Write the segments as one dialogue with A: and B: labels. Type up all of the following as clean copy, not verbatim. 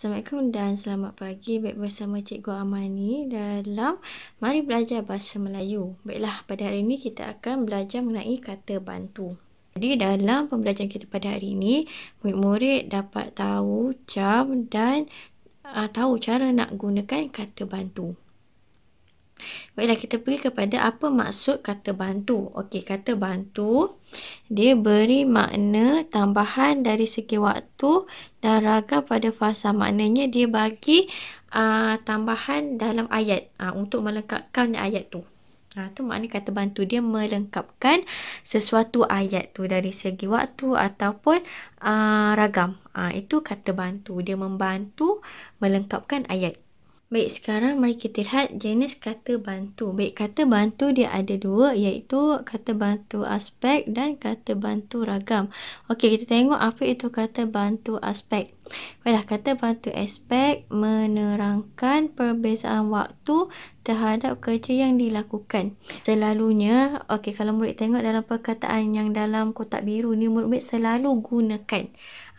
A: Assalamualaikum dan selamat pagi. Baik, bersama Cikgu Amani dalam Mari Belajar Bahasa Melayu. Baiklah, pada hari ini kita akan belajar mengenai kata bantu. Jadi dalam pembelajaran kita pada hari ini, murid-murid dapat tahu jam dan tahu cara nak gunakan kata bantu. Baiklah, kita pergi kepada apa maksud kata bantu. Okey, kata bantu dia beri makna tambahan dari segi waktu dan ragam pada fasa. Maknanya dia bagi tambahan dalam ayat untuk melengkapkan ayat tu. Tu makna kata bantu, dia melengkapkan sesuatu ayat tu dari segi waktu ataupun ragam. Itu kata bantu, dia membantu melengkapkan ayat. Baik, sekarang mari kita lihat jenis kata bantu. Baik, kata bantu dia ada dua, iaitu kata bantu aspek dan kata bantu ragam. Okey, kita tengok apa itu kata bantu aspek. Baiklah, kata bantu aspek menerangkan perbezaan waktu terhadap kerja yang dilakukan. Selalunya, okey, kalau murid tengok dalam perkataan yang dalam kotak biru ni, murid selalu gunakan.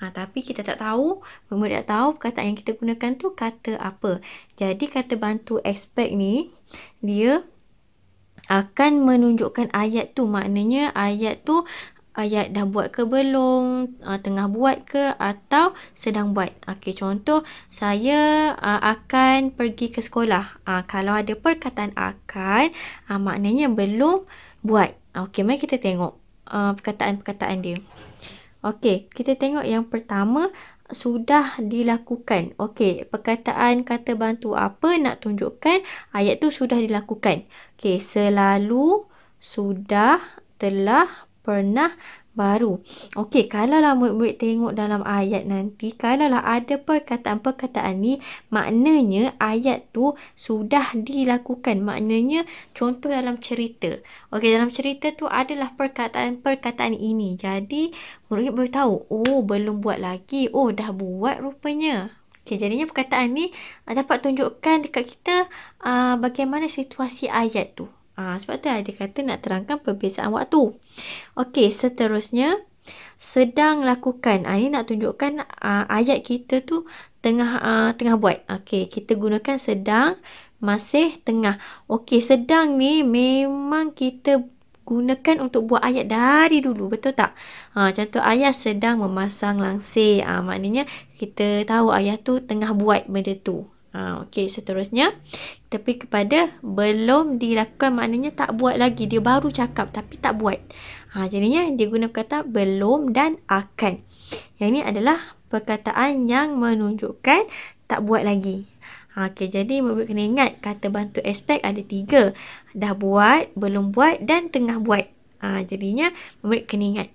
A: Tapi kita tak tahu, murid tak tahu perkataan yang kita gunakan tu kata apa. Jadi kata bantu aspek ni, dia akan menunjukkan ayat tu. Maknanya ayat tu, ayat dah buat ke belum, tengah buat ke atau sedang buat. Okey, contoh saya akan pergi ke sekolah. Kalau ada perkataan akan, maknanya belum buat. Okey, mari kita tengok perkataan-perkataan dia. Okey, kita tengok yang pertama, sudah dilakukan. Okey, perkataan kata bantu apa nak tunjukkan ayat tu sudah dilakukan. Okey, selalu, sudah, telah, pernah, baru. Okey, kalaulah murid-murid tengok dalam ayat nanti, kalaulah ada perkataan-perkataan ni, maknanya ayat tu sudah dilakukan. Maknanya contoh dalam cerita. Okey, dalam cerita tu adalah perkataan-perkataan ini. Jadi murid boleh tahu, oh belum buat lagi, oh dah buat rupanya. Okey, jadinya perkataan ni dapat tunjukkan dekat kita bagaimana situasi ayat tu. Sebab tu dia kata nak terangkan perbezaan waktu. Okey, seterusnya sedang lakukan. Ini nak tunjukkan ayat kita tu tengah buat. Okey, kita gunakan sedang, masih, tengah. Okey, sedang ni memang kita gunakan untuk buat ayat dari dulu, betul tak? Contoh ayah sedang memasang langsir. Maknanya kita tahu ayah tu tengah buat benda tu. Okey, seterusnya kita pergi kepada belum dilakukan, maknanya tak buat lagi. Dia baru cakap tapi tak buat. Jadinya dia guna kata belum dan akan. Yang ini adalah perkataan yang menunjukkan tak buat lagi. Okey, jadi murid kena ingat kata bantu aspek ada 3. Dah buat, belum buat dan tengah buat. Jadinya murid kena ingat.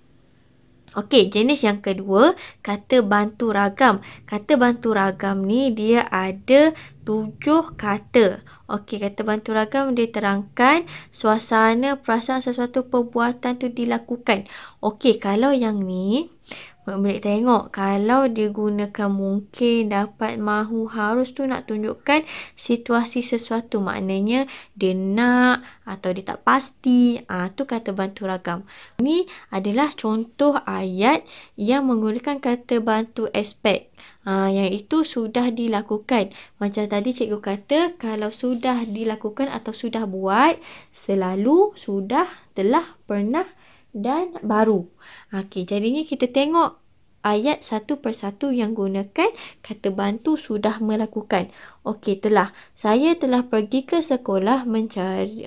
A: Okey, jenis yang kedua, kata bantu ragam. Kata bantu ragam ni dia ada 7 kata. Okey, kata bantu ragam dia terangkan suasana, perasaan sesuatu perbuatan tu dilakukan. Okey, kalau yang ni murid tengok, kalau dia gunakan mungkin, dapat, mahu, harus tu nak tunjukkan situasi sesuatu. Maknanya dia nak atau dia tak pasti. Tu kata bantu ragam. Ini adalah contoh ayat yang menggunakan kata bantu aspek. Yang itu sudah dilakukan. Macam tadi cikgu kata, kalau sudah dilakukan atau sudah buat, selalu, sudah, telah, pernah dan baru. Okey, jadinya kita tengok ayat satu persatu yang gunakan kata bantu sudah melakukan. Okey, telah. Saya telah pergi ke sekolah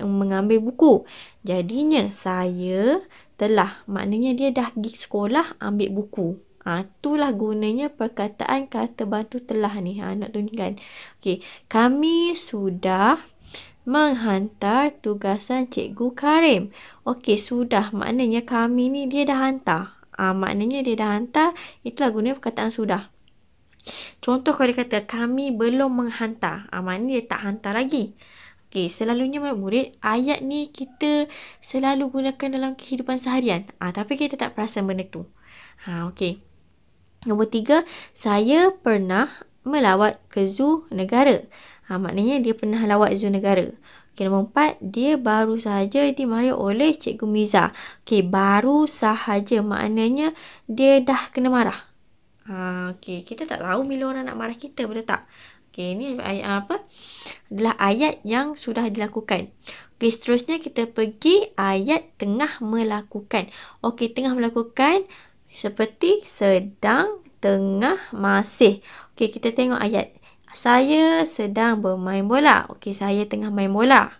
A: mengambil buku. Jadinya saya telah. Maknanya dia dah pergi sekolah ambil buku. Itulah gunanya perkataan kata bantu telah ni. Nak tunjukkan. Okey, kami sudah menghantar tugasan Cikgu Karim. Okey, sudah. Maknanya kami ni dia dah hantar. Maknanya dia dah hantar. Itulah guna perkataan sudah. Contoh kalau dia kata kami belum menghantar. Maknanya dia tak hantar lagi. Okey, selalunya murid, ayat ni kita selalu gunakan dalam kehidupan seharian. Tapi kita tak perasan benda tu. Okey. Nombor 3, saya pernah melawat ke zoo negara. Maknanya dia pernah lawat zoo negara. Okey, nombor 4, dia baru sahaja dimarahi oleh Cikgu Miza. Okey, baru sahaja maknanya dia dah kena marah. Okey, kita tak tahu bila orang nak marah kita, betul tak? Okey, ni ayat apa? Adalah ayat yang sudah dilakukan. Okey, seterusnya kita pergi ayat tengah melakukan. Okey, tengah melakukan seperti sedang, tengah, masih. Okey, kita tengok ayat. Saya sedang bermain bola. Okey, saya tengah main bola.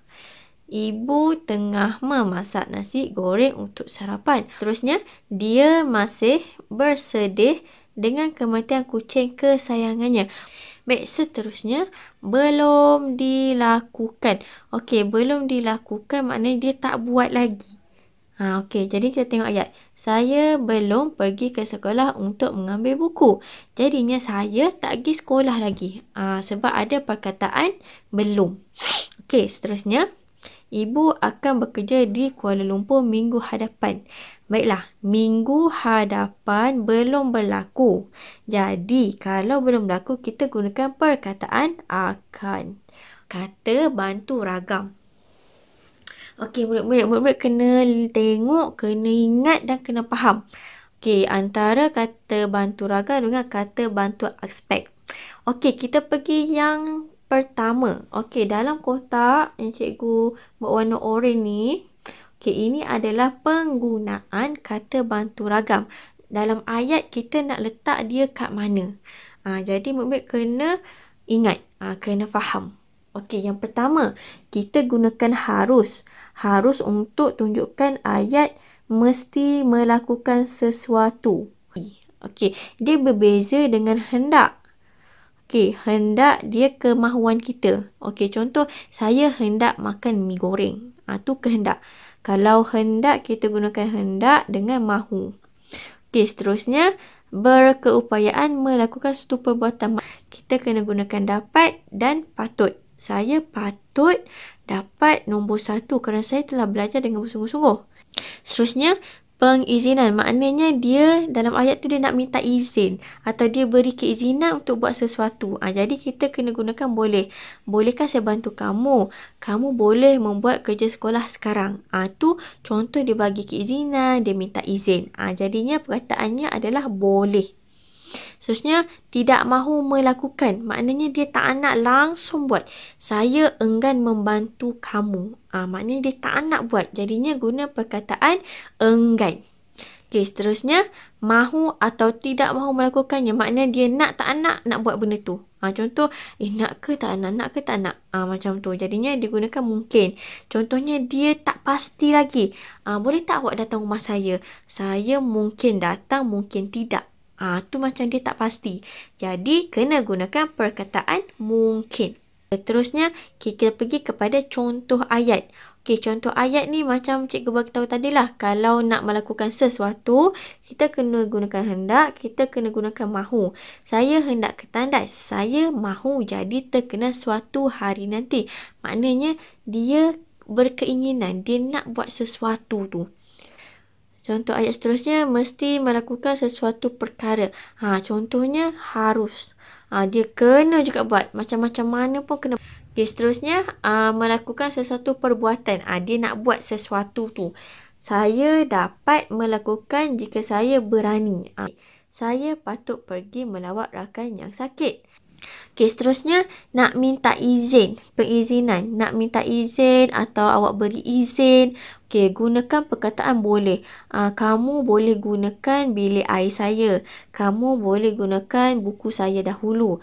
A: Ibu tengah memasak nasi goreng untuk sarapan. Terusnya, dia masih bersedih dengan kematian kucing kesayangannya. Baik, seterusnya, belum dilakukan. Okey, belum dilakukan maknanya dia tak buat lagi. Okey, jadi kita tengok ayat. Saya belum pergi ke sekolah untuk mengambil buku. Jadinya saya tak pergi sekolah lagi. Sebab ada perkataan belum. Okey, seterusnya. Ibu akan bekerja di Kuala Lumpur minggu hadapan. Baiklah, minggu hadapan belum berlaku. Jadi, kalau belum berlaku, kita gunakan perkataan akan. Kata bantu ragam. Okey, murid-murid kena tengok, kena ingat dan kena faham. Okey, antara kata bantu ragam dengan kata bantu aspek. Okey, kita pergi yang pertama. Okey, dalam kotak yang cikgu berwarna oranye ni, okey, ini adalah penggunaan kata bantu ragam. Dalam ayat kita nak letak dia kat mana. Jadi murid kena ingat, kena faham. Okey, yang pertama, kita gunakan harus. Harus untuk tunjukkan ayat mesti melakukan sesuatu. Okey, dia berbeza dengan hendak. Okey, hendak dia kemahuan kita. Okey, contoh, saya hendak makan mi goreng. Tu kehendak. Kalau hendak, kita gunakan hendak dengan mahu. Okey, seterusnya, berkeupayaan melakukan suatu perbuatan. Kita kena gunakan dapat dan patut. Saya patut dapat nombor 1 kerana saya telah belajar dengan bersungguh-sungguh. Seterusnya, pengizinan. Maknanya dia dalam ayat tu dia nak minta izin atau dia beri keizinan untuk buat sesuatu. Jadi kita kena gunakan boleh. Bolehkah saya bantu kamu? Kamu boleh membuat kerja sekolah sekarang. Tu contoh dia bagi keizinan, dia minta izin. Jadinya perkataannya adalah boleh. Seterusnya, tidak mahu melakukan. Maknanya dia tak nak langsung buat. Saya enggan membantu kamu. Maknanya dia tak nak buat. Jadinya guna perkataan enggan. Okey, seterusnya, mahu atau tidak mahu melakukannya. Maknanya dia nak tak nak buat benda tu. Contoh, nak ke tak nak, nak ke tak nak. Macam tu. Jadinya digunakan mungkin. Contohnya, dia tak pasti lagi. Boleh tak awak datang rumah saya? Saya mungkin datang, mungkin tidak. Tu macam dia tak pasti. Jadi, kena gunakan perkataan mungkin. Seterusnya, kita pergi kepada contoh ayat. Okey, contoh ayat ni macam cikgu bagi tahu tadilah. Kalau nak melakukan sesuatu, kita kena gunakan hendak, kita kena gunakan mahu. Saya hendak ke tandas. Saya mahu jadi terkenal suatu hari nanti. Maknanya, dia berkeinginan. Dia nak buat sesuatu tu. Contoh ayat seterusnya, mesti melakukan sesuatu perkara. Contohnya, harus. Dia kena juga buat. Macam-macam mana pun kena. Okay, seterusnya, melakukan sesuatu perbuatan. Dia nak buat sesuatu tu. Saya dapat melakukan jika saya berani. Saya patut pergi melawat rakan yang sakit. Okey, seterusnya nak minta izin, perizinan. Nak minta izin atau awak beri izin. Okey, gunakan perkataan boleh. Kamu boleh gunakan bilik air saya. Kamu boleh gunakan buku saya dahulu.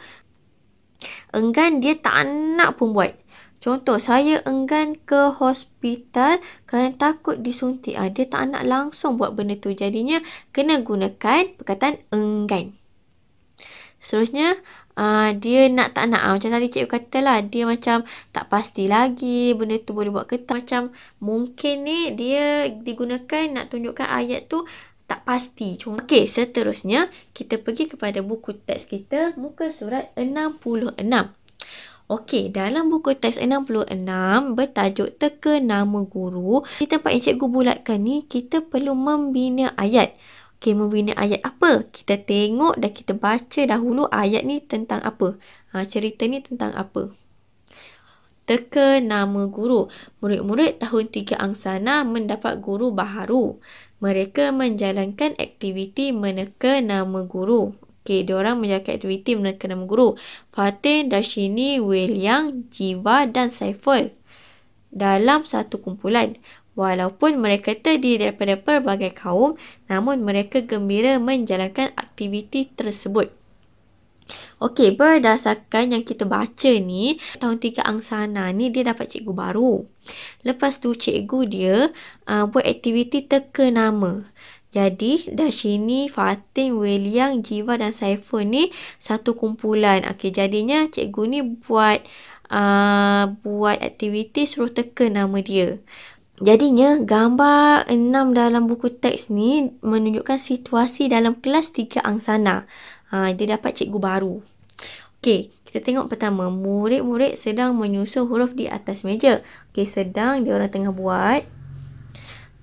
A: Enggan dia tak nak pun buat. Contoh, saya enggan ke hospital kerana takut disuntik. Dia tak nak langsung buat benda tu. Jadinya, kena gunakan perkataan enggan. Seterusnya, dia nak tak nak. Macam tadi cikgu kata lah, dia macam tak pasti lagi benda tu boleh buat ke tak. Macam mungkin ni dia digunakan nak tunjukkan ayat tu tak pasti. Okey, seterusnya kita pergi kepada buku teks kita, muka surat 66. Okey, dalam buku teks 66 bertajuk teka nama guru. Di tempat yang cikgu bulatkan ni, kita perlu membina ayat. Okey, membina ayat apa? Kita tengok dan kita baca dahulu ayat ni tentang apa. Cerita ni tentang apa. Teka nama guru. Murid-murid tahun 3 angsana mendapat guru baharu. Mereka menjalankan aktiviti meneka nama guru. Okey, diorang menjalankan aktiviti menerka nama guru. Fatin, Darshini, William, Jiva dan Saiful dalam satu kumpulan. Walaupun mereka terdiri daripada pelbagai kaum, namun mereka gembira menjalankan aktiviti tersebut. Okey, berdasarkan yang kita baca ni, tahun 3 angsana ni dia dapat cikgu baru. Lepas tu cikgu dia buat aktiviti teka nama. Jadi, Darshini, Fatin, William, Jiva dan Saiful ni satu kumpulan. Okey, jadinya cikgu ni buat aktiviti suruh teka nama dia. Jadinya, gambar 6 dalam buku teks ni menunjukkan situasi dalam kelas 3 angsana. Dia dapat cikgu baru. Okey, kita tengok pertama. Murid-murid sedang menyusun huruf di atas meja. Okey, sedang diorang tengah buat.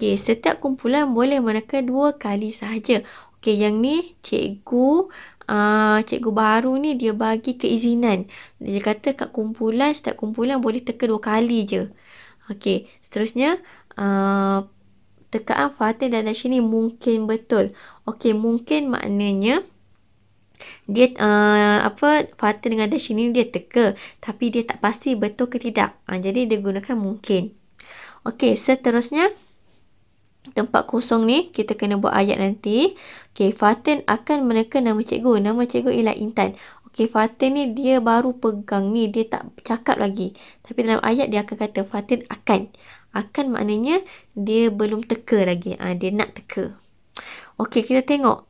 A: Okey, setiap kumpulan boleh meneka 2 kali sahaja. Okey, yang ni cikgu baru ni dia bagi keizinan. Dia kata kat kumpulan, setiap kumpulan boleh teka 2 kali je. Okey, seterusnya tekaan Fatin dan Darshini mungkin betul. Okey, mungkin maknanya dia Fatin dengan Darshini dia teka, tapi dia tak pasti betul ke tidak. Jadi dia gunakan mungkin. Okey, seterusnya tempat kosong ni kita kena buat ayat nanti. Okey, Fatin akan meneka nama cikgu. Nama cikgu ialah Intan. Okey, Fatin ni dia baru pegang ni, dia tak cakap lagi. Tapi dalam ayat dia akan kata Fatin akan. Akan maknanya dia belum teka lagi. Dia nak teka. Okey, kita tengok.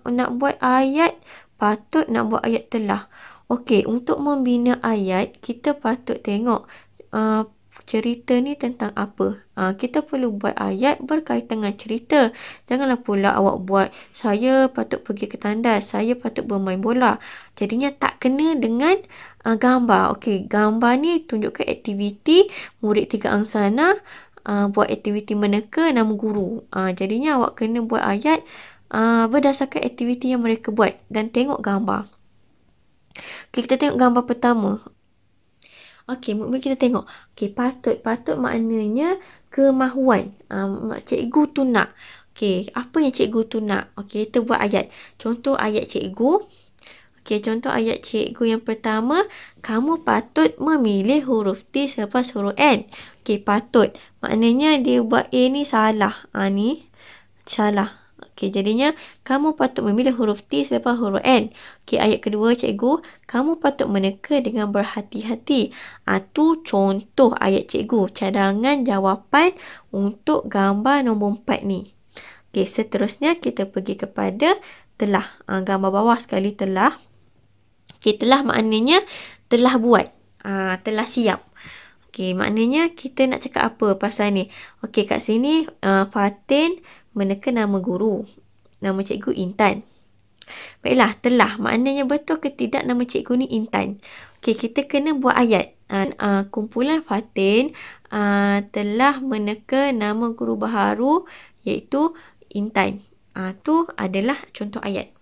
A: Nak buat ayat, patut nak buat ayat telah. Okey, untuk membina ayat, kita patut tengok cerita ni tentang apa. Kita perlu buat ayat berkaitan dengan cerita. Janganlah pula awak buat, saya patut pergi ke tandas, saya patut bermain bola. Jadinya tak kena dengan gambar. Okey, gambar ni tunjukkan aktiviti murid 3 angsana buat aktiviti meneka nama guru. Jadinya awak kena buat ayat berdasarkan aktiviti yang mereka buat dan tengok gambar. Okey, kita tengok gambar pertama. Okey, mari kita tengok. Okey, patut maknanya kemahuan. Cikgu tu nak. Okey, apa yang cikgu tu nak? Okey, kita buat ayat. Contoh ayat cikgu. Okey, contoh ayat cikgu yang pertama, kamu patut memilih huruf T selepas huruf N. Okey, patut. Maknanya dia buat A ni salah. Ni salah. Okey, jadinya kamu patut memilih huruf T selepas huruf N. Okey, ayat kedua cikgu, kamu patut meneka dengan berhati-hati. Tu contoh ayat cikgu. Cadangan jawapan untuk gambar nombor 4 ni. Okey, seterusnya kita pergi kepada telah. Gambar bawah sekali telah. Okey, telah maknanya telah buat. Telah siap. Okey, maknanya kita nak cakap apa pasal ni? Okey, kat sini Fatin meneka nama guru. Nama cikgu Intan. Baiklah, telah. Maknanya betul ke tidak nama cikgu ni Intan? Okey, kita kena buat ayat. Kumpulan Fatin telah meneka nama guru baharu iaitu Intan. Tu adalah contoh ayat.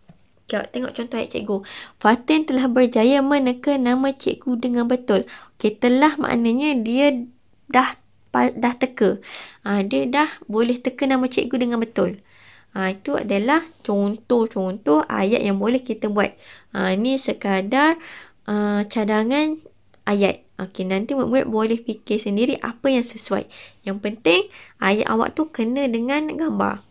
A: Okay, tengok contoh ayat cikgu. Fatin telah berjaya meneka nama cikgu dengan betul. Okey, telah maknanya dia dah teka. Dia dah boleh teka nama cikgu dengan betul. Itu adalah contoh-contoh ayat yang boleh kita buat. Ni sekadar cadangan ayat. Okey, nanti murid-murid boleh fikir sendiri apa yang sesuai. Yang penting ayat awak tu kena dengan gambar.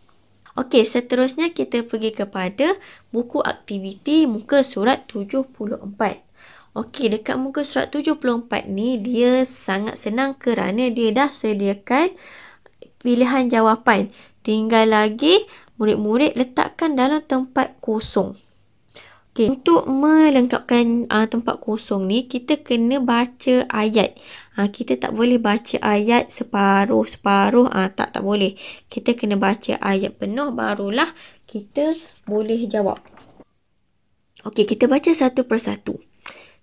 A: Okey, seterusnya kita pergi kepada buku aktiviti muka surat 74. Okey, dekat muka surat 74 ni dia sangat senang kerana dia dah sediakan pilihan jawapan. Tinggal lagi murid-murid letakkan dalam tempat kosong. Okey, untuk melengkapkan tempat kosong ni, kita kena baca ayat. Kita tak boleh baca ayat separuh-separuh. Tak boleh. Kita kena baca ayat penuh, barulah kita boleh jawab. Okey, kita baca satu persatu.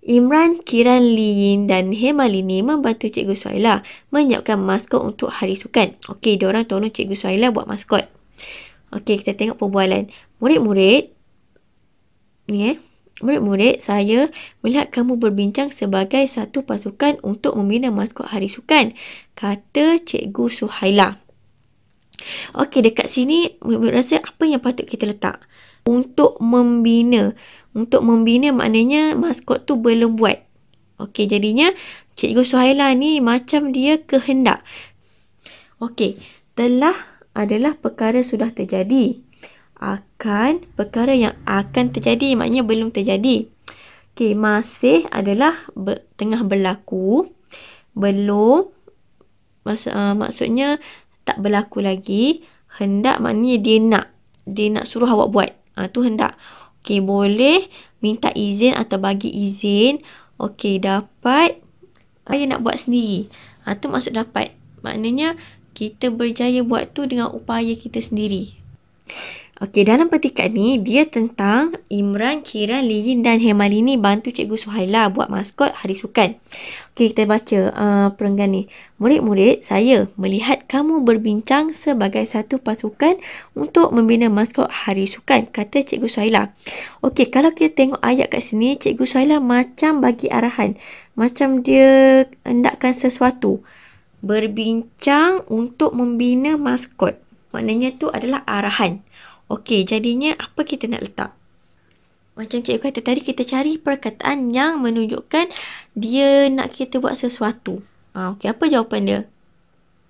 A: Imran, Kiran, Liyin dan Hemalini membantu Cikgu Suhaila menyiapkan maskot untuk hari sukan. Okey, diorang tolong Cikgu Suhaila buat maskot. Okey, kita tengok perbualan. Murid-murid, murid-murid, saya melihat kamu berbincang sebagai satu pasukan untuk membina maskot hari sukan, kata Cikgu Suhaila. Okey, dekat sini murid-murid rasa apa yang patut kita letak? untuk membina. Untuk membina maknanya maskot tu belum buat. Okey, jadinya Cikgu Suhaila ni macam dia kehendak. Okey, telah adalah perkara sudah terjadi. Akan, perkara yang akan terjadi maknanya belum terjadi. Okey, masih adalah tengah berlaku. Belum, maksudnya tak berlaku lagi. Hendak maknanya dia nak suruh awak buat. Tu hendak. Okey, boleh minta izin atau bagi izin. Okey, dapat saya nak buat sendiri. Tu maksud dapat. Maknanya kita berjaya buat tu dengan upaya kita sendiri. Okey, dalam petikan ni dia tentang Imran, Kiran, Liyin dan Hemalini bantu Cikgu Suhaila buat maskot Hari Sukan. Okey, kita baca perenggan ni. Murid-murid, saya melihat kamu berbincang sebagai satu pasukan untuk membina maskot Hari Sukan, kata Cikgu Suhaila. Okey, kalau kita tengok ayat kat sini, Cikgu Suhaila macam bagi arahan. Macam dia hendakkan sesuatu. Berbincang untuk membina maskot. Maknanya tu adalah arahan. Okey, jadinya apa kita nak letak? Macam cikgu kata tadi, kita cari perkataan yang menunjukkan dia nak kita buat sesuatu. Okey, apa jawapan dia?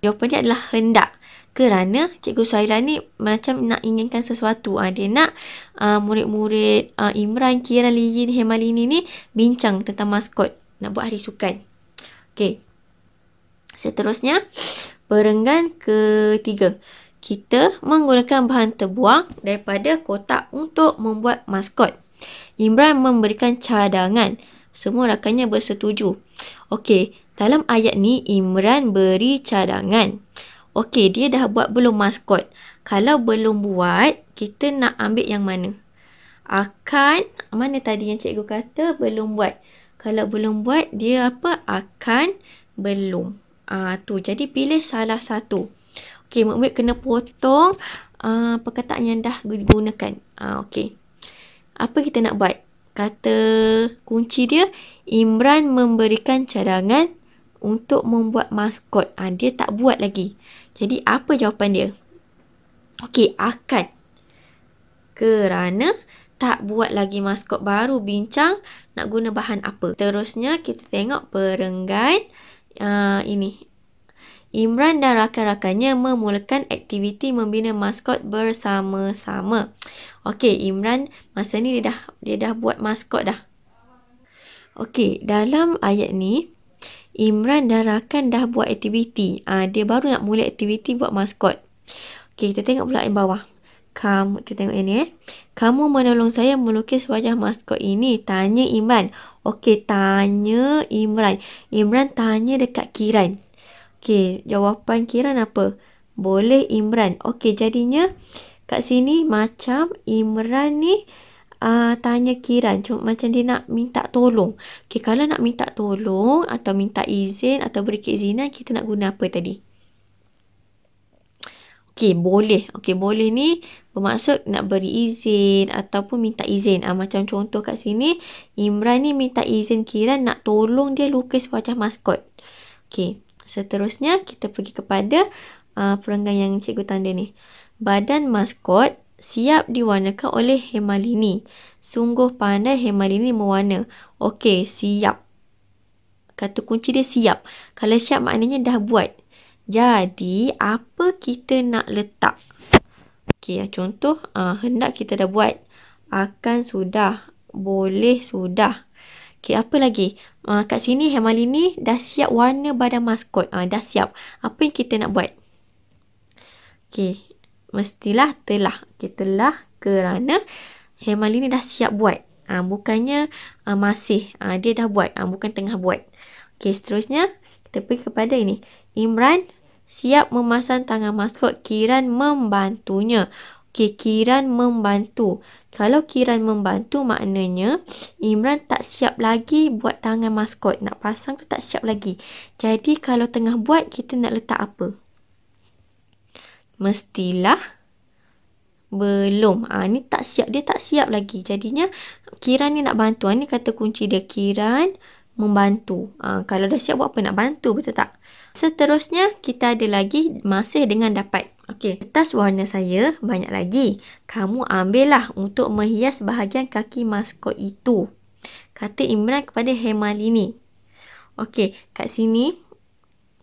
A: Jawapan dia adalah hendak. Kerana Cikgu Suhaila ni macam nak inginkan sesuatu. Dia nak murid-murid Imran, Kiran, Liyin, Hemalini ni bincang tentang maskot. Nak buat hari sukan. Okey. Seterusnya, perenggan ketiga. Kita menggunakan bahan terbuang daripada kotak untuk membuat maskot. Imran memberikan cadangan. Semua rakannya bersetuju. Okey, dalam ayat ni Imran beri cadangan. Okey, dia dah buat belum maskot? Kalau belum buat, kita nak ambil yang mana? Akan, mana tadi yang cikgu kata belum buat? Kalau belum buat, dia apa? Akan, belum. Jadi pilih salah satu. Okey, murid kena potong perkataan yang dah digunakan. Okey. Apa kita nak buat? Kata kunci dia, Imran memberikan cadangan untuk membuat maskot. Dia tak buat lagi. Jadi, apa jawapan dia? Okey, akan. Kerana tak buat lagi maskot baru, bincang nak guna bahan apa. Terusnya, kita tengok perenggan ini. Imran dan rakan-rakannya memulakan aktiviti membina maskot bersama-sama. Okey, Imran masa ni dia dah buat maskot dah. Okey, dalam ayat ni Imran dan rakan dah buat aktiviti. Dia baru nak mula aktiviti buat maskot. Okey, kita tengok pula yang bawah. Kita tengok ini. Kamu menolong saya melukis wajah maskot ini, tanya Imran. Okey, tanya Imran. Imran tanya dekat Kiran. Okey, jawapan Kiran apa? Boleh Imran. Okey, jadinya kat sini macam Imran ni tanya Kiran. Cuma macam dia nak minta tolong. Okey, kalau nak minta tolong atau minta izin atau beri keizinan, kita nak guna apa tadi? Okey, boleh. Okey, boleh ni bermaksud nak beri izin ataupun minta izin. Macam contoh kat sini, Imran ni minta izin Kiran nak tolong dia lukis wajah maskot. Okey. Seterusnya, kita pergi kepada perenggan yang cikgu tanda ni. Badan maskot siap diwarnakan oleh Hemalini. Sungguh pandai Hemalini mewarna. Okey, siap. Kata kunci dia siap. Kalau siap maknanya dah buat. Jadi, apa kita nak letak? Okey, contoh hendak kita dah buat. Akan sudah. Boleh sudah. Okey, apa lagi? Kat sini Hemalini dah siap warna badan maskot. Dah siap. Apa yang kita nak buat? Okey, mestilah telah. Okey, telah kerana Hemalini dah siap buat. Bukannya masih. Dia dah buat. Bukan tengah buat. Okey, seterusnya kita pergi kepada ini. Imran siap memasang tangan maskot. Kiran membantunya. Okey, Kiran membantu. Kalau Kiran membantu maknanya Imran tak siap lagi buat tangan maskot. Nak pasang tu tak siap lagi. Jadi kalau tengah buat, kita nak letak apa? Mestilah belum. Ni tak siap. Dia tak siap lagi. Jadinya Kiran ni nak bantu. Ni kata kunci dia. Kiran membantu. Kalau dah siap buat apa? Nak bantu, betul tak? Seterusnya kita ada lagi masih dengan dapat. Okey, kertas warna saya banyak lagi. Kamu ambillah untuk menghias bahagian kaki maskot itu, kata Imran kepada Hermione. Okey, kat sini.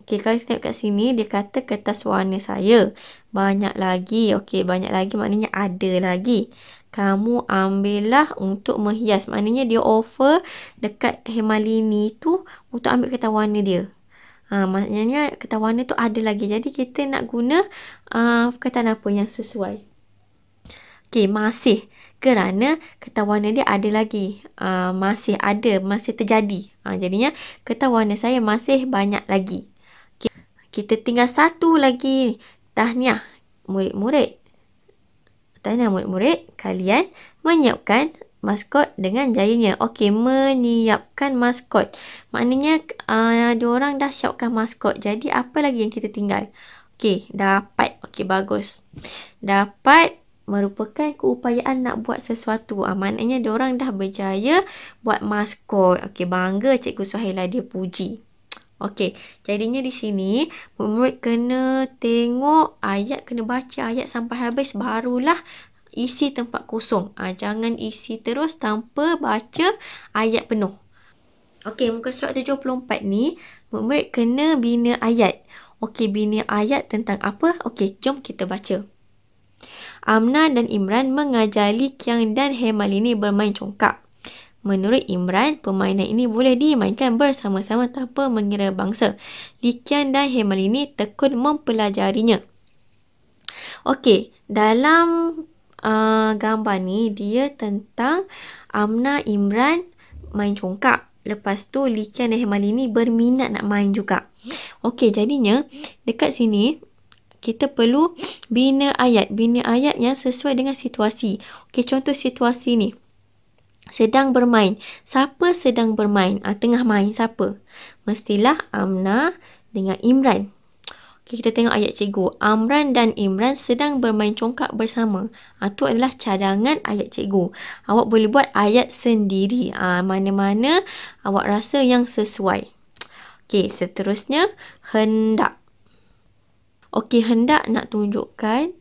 A: Okey, kalau kita tengok kat sini, dia kata kertas warna saya banyak lagi. Okey, banyak lagi maknanya ada lagi. Kamu ambillah untuk menghias. Maknanya dia offer dekat Hermione tu untuk ambil kertas warna dia. Maknanya kertas warna tu ada lagi. Jadi kita nak guna perkataan apa yang sesuai. Okey, masih. Kerana kertas warna dia ada lagi. Masih ada, masih terjadi. Jadinya kertas warna saya masih banyak lagi. Okay. Kita tinggal satu lagi. Tahniah murid-murid. Tahniah murid-murid. Kalian menyiapkan maskot dengan jayanya. Okey, menyiapkan maskot. Maknanya diorang dah siapkan maskot. Jadi apa lagi yang kita tinggal? Okey, dapat. Okey, bagus. Dapat merupakan keupayaan nak buat sesuatu. Maknanya diorang dah berjaya buat maskot. Okey, bangga Cikgu Suhaila, dia puji. Okey, jadinya di sini murid kena tengok ayat, kena baca ayat sampai habis barulah isi tempat kosong. Jangan isi terus tanpa baca ayat penuh. Okey, muka surat 74 ni, murid kena bina ayat. Okey, bina ayat tentang apa? Okey, jom kita baca. Amna dan Imran mengajar Li Qiang dan Hermione bermain congkak. Menurut Imran, permainan ini boleh dimainkan bersama-sama tanpa mengira bangsa. Li Qiang dan Hermione tekun mempelajarinya. Okey, dalam gambar ni dia tentang Amna, Imran main congkak. Lepas tu Li Qiang dan Hermione berminat nak main juga. Okey, jadinya dekat sini kita perlu bina ayat. Bina ayat yang sesuai dengan situasi. Okey, contoh situasi ni. Sedang bermain. Siapa sedang bermain? Tengah main siapa? Mestilah Amna dengan Imran. Okay, kita tengok ayat cikgu. Amran dan Imran sedang bermain congkak bersama. Itu adalah cadangan ayat cikgu. Awak boleh buat ayat sendiri. Mana-mana awak rasa yang sesuai. Okey, seterusnya hendak. Okey, hendak nak tunjukkan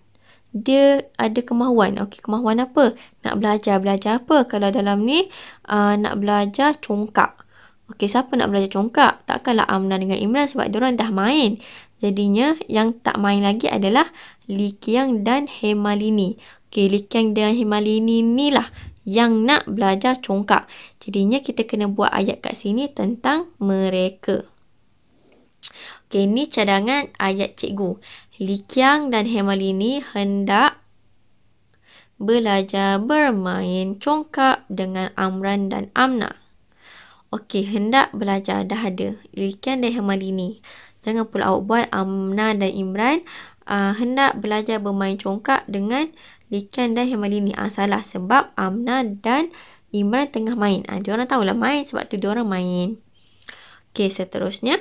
A: dia ada kemahuan. Okey, kemahuan apa? Nak belajar. Belajar apa? Kalau dalam ni nak belajar congkak. Okey, siapa nak belajar congkak? Takkanlah Amna dengan Imran sebab diorang dah main. Jadinya yang tak main lagi adalah Li Qiang dan Hermione. Okey, Li Qiang dan Hermione ni lah yang nak belajar congkak. Jadinya kita kena buat ayat kat sini tentang mereka. Okey, ni cadangan ayat cikgu. Li Qiang dan Hermione hendak belajar bermain congkak dengan Amran dan Amna. Okey, hendak belajar dah ada. Li Qiang dan Hermione. Jangan pula awak buat Amna dan Imran hendak belajar bermain congkak dengan Li Qiang dan Hermione. Salah sebab Amna dan Imran tengah main. Diorang tahulah main sebab tu diorang main. Okey, seterusnya.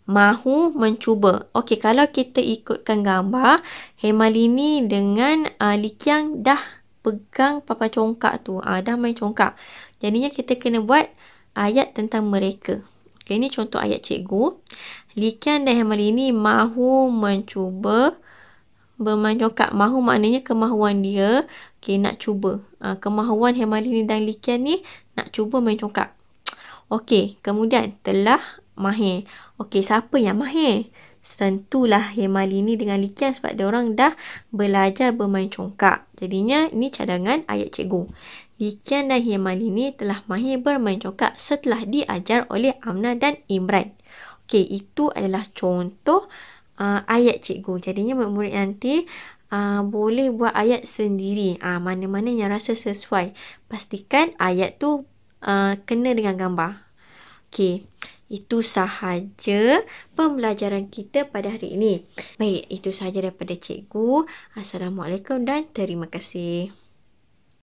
A: Mahu mencuba. Okey, kalau kita ikutkan gambar, Hermione dengan Li Qiang dah pegang papan congkak tu. Dah main congkak. Jadinya kita kena buat ayat tentang mereka. Okey, ini contoh ayat cikgu. Li Qiang dan Hermione mahu mencuba bermain congkak. Mahu maknanya kemahuan dia. Okey, nak cuba. Kemahuan Hermione dan Li Qiang ni nak cuba main congkak. Okey, kemudian telah mahir. Okey, siapa yang mahir? Tentulah Hermione dengan Li Qiang sebab diorang dah belajar bermain congkak. Jadinya ini cadangan ayat cikgu. Li Qiang dan Hermione telah mahir bermain congkak setelah diajar oleh Amna dan Imran. Okey, itu adalah contoh ayat cikgu. Jadinya murid-murid nanti boleh buat ayat sendiri. Mana-mana yang rasa sesuai. Pastikan ayat tu kena dengan gambar. Okey, itu sahaja pembelajaran kita pada hari ini. Baik, itu sahaja daripada cikgu. Assalamualaikum dan terima kasih.